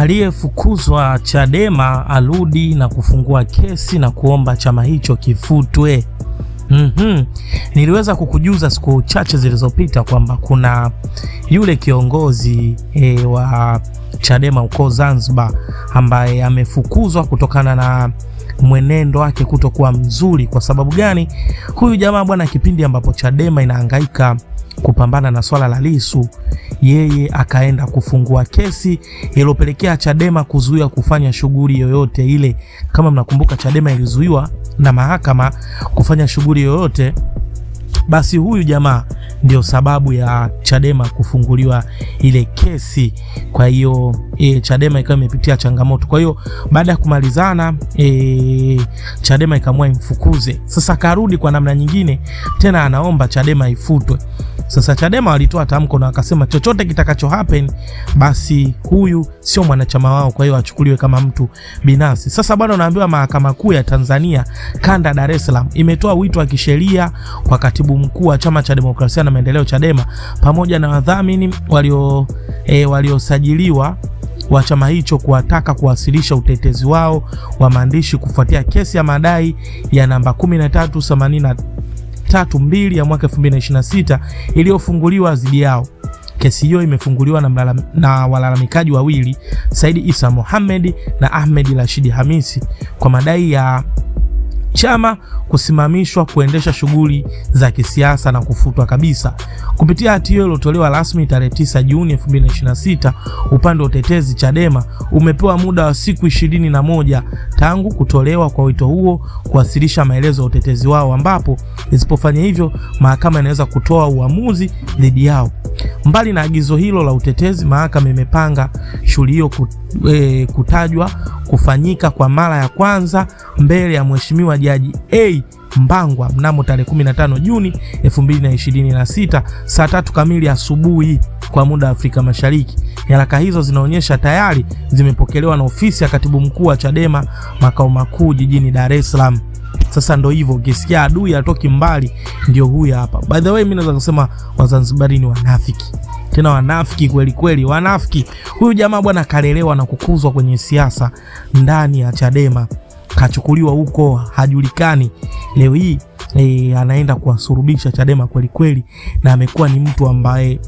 aliyefukuzwa Chadema arudi na kufungua kesi na kuomba chama hicho kifutwe. Niliweza kukujuza siku chache zilizopita kwamba kuna yule kiongozi wa Chadema huko Zanzibar ambaye amefukuzwa kutokana na mwenendo wake kutokuwa mzuri. Kwa sababu gani? Huyu jamaa bwana, kipindi ambapo Chadema inahangaika kupambana na swala la Lissu, yeye akaenda kufungua kesi iliyopelekea Chadema kuzuia kufanya shughuli yoyote ile. Kama mnakumbuka, Chadema ilizuiwa na mahakama kufanya shughuli yoyote, basi huyu jamaa ndio sababu ya Chadema kufunguliwa ile kesi. Kwa hiyo Chadema ikawa imepitia changamoto. Kwa hiyo baada ya kumalizana Chadema ikaamua imfukuze. Sasa karudi kwa namna nyingine tena, anaomba Chadema ifutwe. Sasa Chadema walitoa tamko na wakasema chochote kitakacho happen, basi huyu sio mwanachama wao, kwa hiyo achukuliwe kama mtu binafsi. Sasa bwana, unaambiwa Mahakama Kuu ya Tanzania Kanda Dar es Salaam imetoa wito wa kisheria kwa katibu mkuu wa Chama cha Demokrasia na Maendeleo Chadema pamoja na wadhamini waliosajiliwa wa chama hicho kuwataka kuwasilisha utetezi wao wa maandishi kufuatia kesi ya madai ya namba 1382 ya mwaka 2026 iliyofunguliwa dhidi yao. Kesi hiyo imefunguliwa na walalamikaji wawili, Said Isa Mohamed na Ahmed Rashid Hamisi, kwa madai ya chama kusimamishwa kuendesha shughuli za kisiasa na kufutwa kabisa. Kupitia hati hiyo iliyotolewa rasmi tarehe 9 Juni 2026, upande wa utetezi Chadema umepewa muda wa siku 21 tangu kutolewa kwa wito huo kuwasilisha maelezo ya utetezi wao, ambapo isipofanya hivyo mahakama inaweza kutoa uamuzi dhidi yao. Mbali na agizo hilo la utetezi, mahakama imepanga shughuli hiyo kutajwa kufanyika kwa mara ya kwanza mbele ya Mheshimiwa Jaji A Mbangwa mnamo tarehe 15 Juni 2026 saa 3 kamili asubuhi kwa muda wa Afrika Mashariki. Nyaraka hizo zinaonyesha tayari zimepokelewa na ofisi ya katibu mkuu wa Chadema makao makuu jijini Dar es Salaam. Sasa ndo hivyo, ukisikia adui atoki mbali, ndio huyu hapa. By the way, mimi naweza kusema Wazanzibari ni wanafiki, tena wanafiki kweli kweli, wanafiki. Huyu jamaa bwana kalelewa na kukuzwa kwenye siasa ndani ya Chadema, kachukuliwa huko hajulikani. Leo hii anaenda kuwasurubisha Chadema kweli kweli, na amekuwa ni mtu ambaye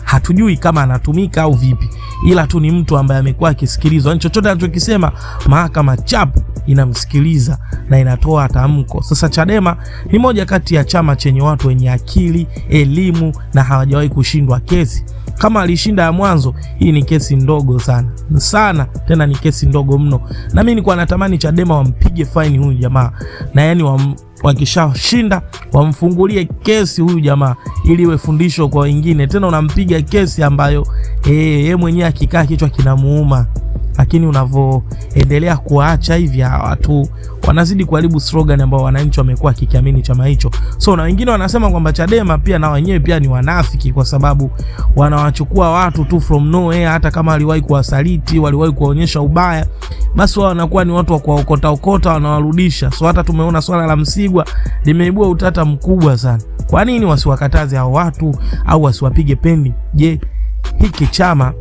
hatujui kama anatumika au vipi, ila tu ni mtu ambaye amekuwa akisikilizwa. Chochote anachokisema mahakama chapu inamsikiliza na inatoa tamko. Sasa Chadema ni moja kati ya chama chenye watu wenye akili, elimu na hawajawahi kushindwa kesi. Kama alishinda ya mwanzo, hii ni kesi ndogo sana, tena ni kesi ndogo mno. Na mimi nilikuwa natamani Chadema wampige fine huyu jamaa, na yani wakishashinda wamfungulie kesi huyu jamaa ili iwe fundisho kwa wengine. Tena unampiga kesi ambayo yeye mwenyewe akikaa kichwa kinamuuma. Lakini unavoendelea kuacha hivi, watu wanazidi kuharibu slogan ambao wananchi wamekuwa kikiamini chama hicho. So na wengine wanasema kwamba Chadema pia na wenyewe pia ni wanafiki, kwa sababu wanawachukua watu tu from nowhere, hata kama waliwahi kuwasaliti, waliwahi kuonyesha ubaya, basi wao wanakuwa ni watu wa kuokota wanawarudisha. So hata tumeona swala la Msigwa limeibua utata mkubwa sana. Kwa nini wasiwakataze hao watu au wasiwapige pendi? Je, hiki chama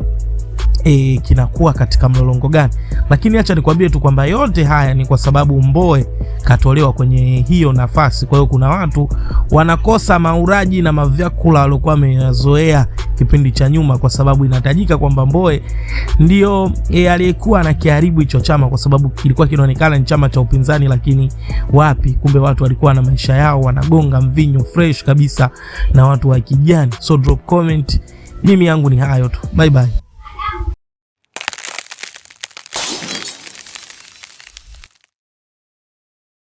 kinakuwa katika mlolongo gani? Lakini acha nikwambie tu kwamba yote haya ni kwa sababu Mbowe katolewa kwenye hiyo nafasi. Kwa hiyo kuna watu wanakosa mauraji na mavyakula waliokuwa wameyazoea kipindi cha nyuma, kwa sababu inatajika kwamba Mbowe ndio aliyekuwa anakiharibu hicho chama, kwa sababu kilikuwa kinaonekana ni chama cha upinzani, lakini wapi, kumbe watu walikuwa na maisha yao, wanagonga mvinyo fresh kabisa na watu wa kijani. So drop comment. Mimi yangu ni hayo tu. Bye bye.